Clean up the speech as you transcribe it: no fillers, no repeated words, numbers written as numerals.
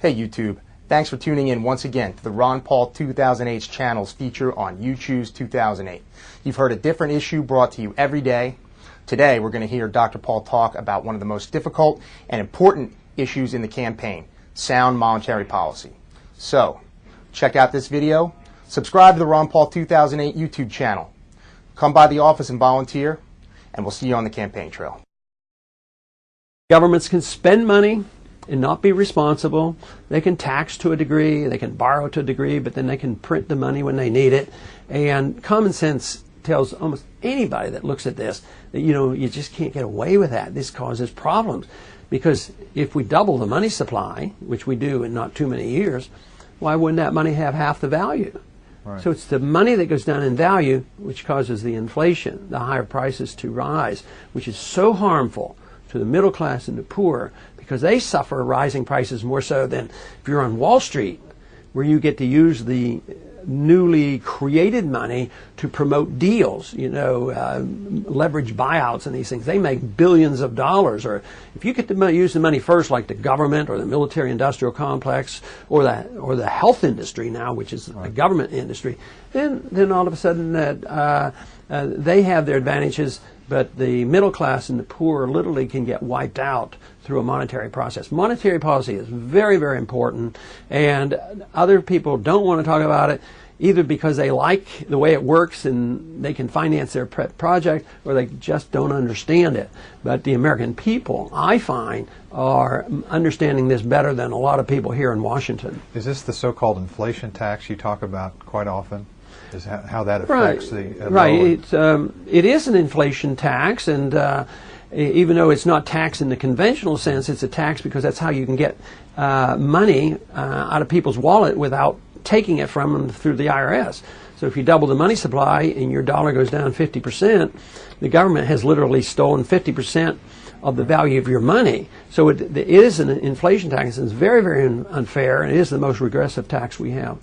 Hey YouTube, thanks for tuning in once again to the Ron Paul 2008's channel's feature on You Choose 2008. You've heard a different issue brought to you every day. Today we're going to hear Dr. Paul talk about one of the most difficult and important issues in the campaign, sound monetary policy. So, check out this video, subscribe to the Ron Paul 2008 YouTube channel, come by the office and volunteer, and we'll see you on the campaign trail. Governments can spend money and not be responsible. They can tax to a degree, they can borrow to a degree, but then they can print the money when they need it. And common sense tells almost anybody that looks at this that, you just can't get away with that. This causes problems. Because if we double the money supply, which we do in not too many years, why wouldn't that money have half the value? Right. So it's the money that goes down in value which causes the inflation, the higher prices to rise, which is so harmful to the middle class and the poor, because they suffer rising prices more so than if you're on Wall Street, where you get to use the newly created money to promote deals, leverage buyouts and these things. They make billions of dollars. Or if you get to use the money first, like the government or the military-industrial complex or the health industry now, which is a government industry, then all of a sudden they have their advantages. But the middle class and the poor literally can get wiped out through a monetary process. Monetary policy is very, very important, and other people don't want to talk about it, either because they like the way it works and they can finance their project, or they just don't understand it. But the American people, I find, are understanding this better than a lot of people here in Washington. Is this the so-called inflation tax you talk about quite often? Is how that affects it is an inflation tax, and even though it's not tax in the conventional sense, it's a tax because that's how you can get money out of people's wallet without taking it from them through the IRS. So if you double the money supply and your dollar goes down 50%, the government has literally stolen 50% of the value of your money. So it is an inflation tax, and it's very, very unfair, and it is the most regressive tax we have.